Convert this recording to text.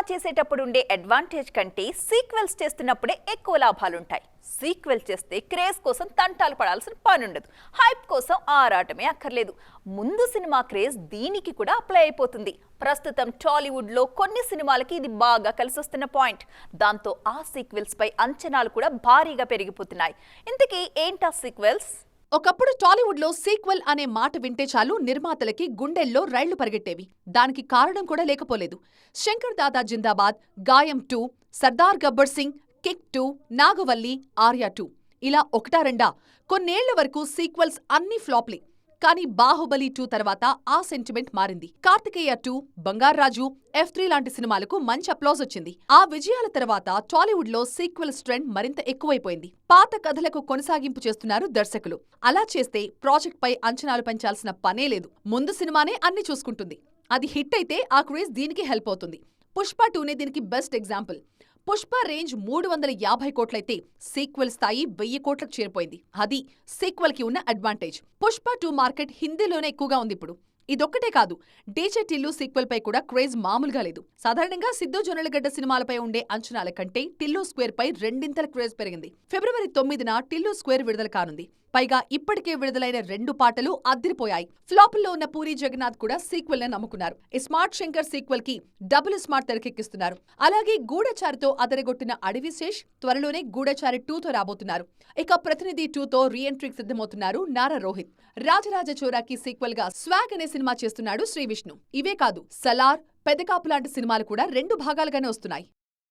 చేసేటప్పుడు ఉండే అడ్వాంటేజ్ కంటే సీక్వెల్స్ చేస్తున్నప్పుడే ఎక్కువ లాభాలుంటాయి. సీక్వెల్ చేస్తే క్రేజ్ కోసం తంటాలు పడాల్సిన పని ఉండదు. హైప్ కోసం ఆరాటమే అక్కర్లేదు. ముందు సినిమా క్రేజ్ దీనికి కూడా అప్లై అయిపోతుంది. ప్రస్తుతం టాలీవుడ్ లో కొన్ని సినిమాలకి ఇది బాగా కలిసొస్తున్న పాయింట్. దాంతో ఆ సీక్వెల్స్ పై అంచనాలు కూడా భారీగా పెరిగిపోతున్నాయి. ఇంతకీ ఏంటా సీక్వెల్స్? ఒకప్పుడు టాలీవుడ్ లో సీక్వెల్ అనే మాట వింటే చాలు నిర్మాతలకి గుండెల్లో రైళ్లు పరిగెట్టేవి. దానికి కారణం కూడా లేకపోలేదు. శంకర్ దాదా జిందాబాద్, గాయం 2, సర్దార్ గబ్బర్ సింగ్, కిక్ 2, నాగవల్లి, ఆర్య 2 ఇలా ఒకటా రెండా కొన్నేళ్ల వరకు సీక్వెల్స్ అన్ని ఫ్లాప్లే. కానీ బాహుబలి 2 తర్వాత ఆ సెంటిమెంట్ మారింది. కార్తికేయ 2, బంగారాజు, F3 లాంటి సినిమాలకు మంచి అప్లాజ్ వచ్చింది. ఆ విజయాల తర్వాత టాలీవుడ్ లో సీక్వెల్స్ ట్రెండ్ మరింత ఎక్కువైపోయింది. పాత కథలకు కొనసాగింపు చేస్తున్నారు దర్శకులు. అలా చేస్తే ప్రాజెక్ట్ పై అంచనాలు పెంచాల్సిన పనే లేదు. ముందు సినిమానే అన్ని చూసుకుంటుంది. అది హిట్ అయితే ఆ క్రేజ్ దీనికి హెల్ప్ అవుతుంది. పుష్ప 2నే దీనికి బెస్ట్ ఎగ్జాంపుల్. పుష్ప రేంజ్ 350 కోట్లయితే సీక్వెల్ స్థాయి 1000 కోట్లకు చేరిపోయింది. అది సీక్వెల్ కి ఉన్న అడ్వాంటేజ్. పుష్ప 2 మార్కెట్ హిందీలోనే ఎక్కువగా ఉంది ఇప్పుడు. ఇదొక్కటే కాదు, డీజే టిల్లు సీక్వెల్ పై కూడా క్రేజ్ మామూలుగా లేదు. సాధారణంగా సిద్ధు జొన్నలగడ్డ సినిమాలపై ఉండే అంచనాల కంటే టిల్లు స్క్వేర్ పై రెండింతల క్రేజ్ పెరిగింది. ఫిబ్రవరి 9న టిల్లు స్క్వేర్ విడుదల కానుంది. పైగా ఇప్పటికే విడుదలైన 2 పాటలు అదిరిపోయాయి. ఫ్లాపుల్లో ఉన్న పూరి జగన్నాథ్ కూడా సీక్వెల్ ని నమ్ముకున్నారు. స్మార్ట్ శంకర్ సీక్వెల్ కి డబుల్ స్మార్ట్ తెరకెక్కిస్తున్నారు. అలాగే గూఢచారితో అదరగొట్టిన అడవిశేష్ త్వరలోనే గూఢచారి 2తో రాబోతున్నారు. ఇక ప్రతినిధి 2తో రీఎంట్రీకి సిద్ధమవుతున్నారు నారా రోహిత్. రాజరాజ చోరాకి సీక్వెల్ గా స్వాగ్ అనే సినిమా చేస్తున్నాడు శ్రీ విష్ణు. ఇవే కాదు, సలార్, పెదకాపు లాంటి సినిమాలు కూడా 2 భాగాలుగానే వస్తున్నాయి.